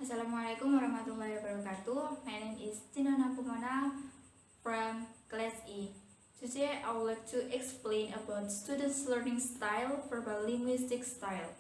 Assalamualaikum warahmatullahi wabarakatuh. My name is Cindona Ompumona from Class E. Today I would like to explain about students' learning style, verbal linguistic style.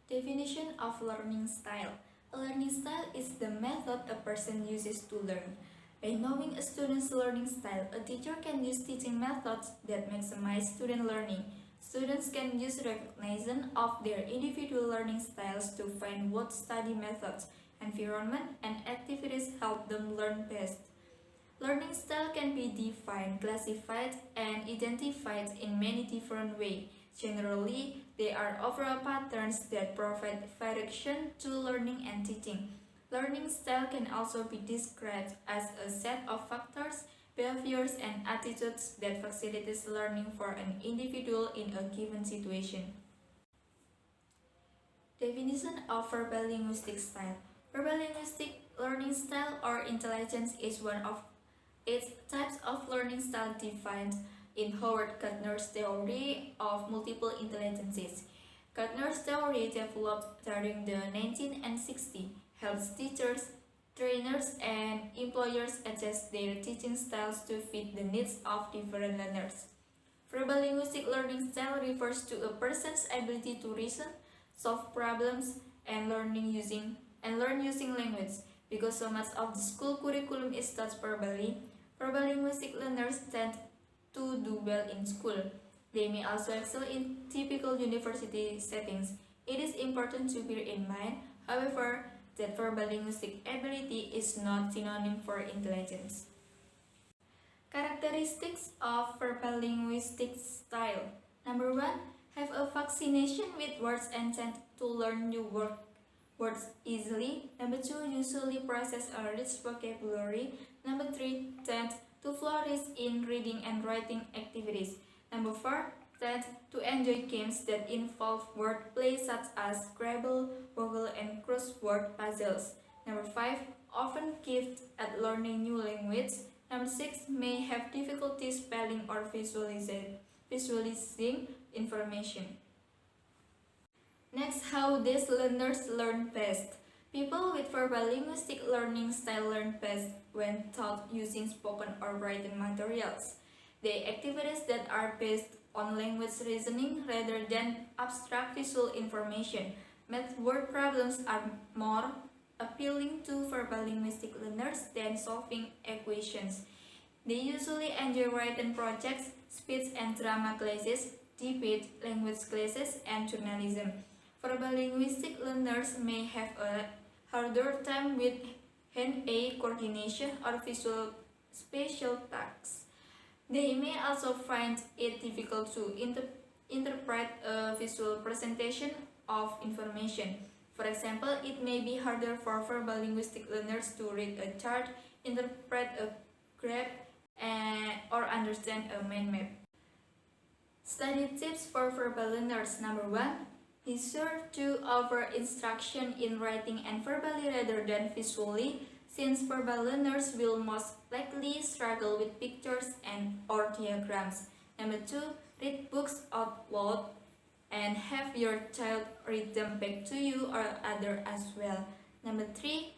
Definition of learning style. A learning style is the method a person uses to learn. By knowing a student's learning style, a teacher can use teaching methods that maximize student learning. Students can use recognition of their individual learning styles to find what study methods, environment, and activities help them learn best. Learning style can be defined, classified, and identified in many different ways. Generally, they are overall patterns that provide direction to learning and teaching. Learning style can also be described as a set of factors, behaviors, and attitudes that facilitates learning for an individual in a given situation. Definition of verbal linguistic style. Verbal linguistic learning style or intelligence is one of its types of learning style defined in Howard Gardner's theory of multiple intelligences. Gardner's theory, developed during the 1960s, helps teachers, trainers, and employers adjust their teaching styles to fit the needs of different learners. Verbal linguistic learning style refers to a person's ability to reason, solve problems, and learn using language. Because so much of the school curriculum is taught verbally, verbal linguistic learners tend to do well in school. They may also excel in typical university settings. It is important to bear in mind, however, that verbal linguistic ability is not synonym for intelligence. Characteristics of verbal linguistic style. Number 1. Have a fascination with words and tend to learn new words easily. Number 2. Usually possess a rich vocabulary. Number 3. Tend to flourish in reading and writing activities. Number 4. Tend to enjoy games that involve wordplay such as Scrabble, Woggle, and crossword puzzles. Number 5. Often gifted at learning new language. Number 6. May have difficulty spelling or visualizing information. Next, how these learners learn best. People with verbal linguistic learning style learn best when taught using spoken or written materials. The activities that are based on language reasoning rather than abstract visual information. Math word problems are more appealing to verbal linguistic learners than solving equations. They usually enjoy written projects, speech and drama classes, debate, language classes, and journalism. Verbal linguistic learners may have a harder time with hand-eye coordination or visual spatial tasks. They may also find it difficult to interpret a visual presentation of information. For example, it may be harder for verbal linguistic learners to read a chart, interpret a graph, or understand a mind map. Study tips for verbal learners. Number 1. Be sure to offer instruction in writing and verbally rather than visually, since verbal learners will most likely struggle with pictures or diagrams. Number 2. Read books out loud and have your child read them back to you or others as well. Number 3.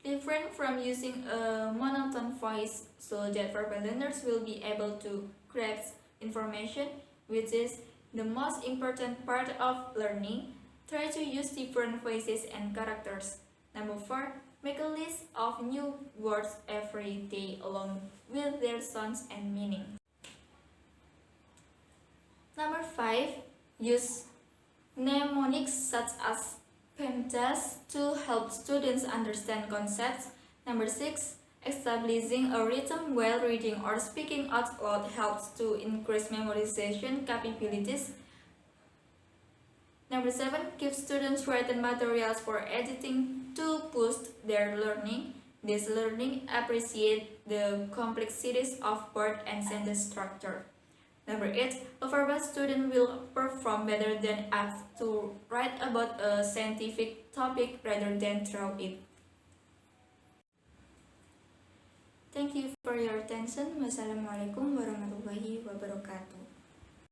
Refrain from using a monotone voice so that verbal learners will be able to grasp information, which is the most important part of learning. Try to use different voices and characters. Number 4. Make a list of new words every day along with their sounds and meaning. Number 5. Use mnemonics such as PEMDAS to help students understand concepts. Number 6. Establishing a rhythm while reading or speaking out loud helps to increase memorization capabilities. Number 7. Give students written materials for editing to boost their learning. This learning appreciates the complexities of word and sentence structure. Number 8. A verbal student will perform better than asked to write about a scientific topic rather than draw it. Thank you for your attention. Wassalamualaikum warahmatullahi wabarakatuh.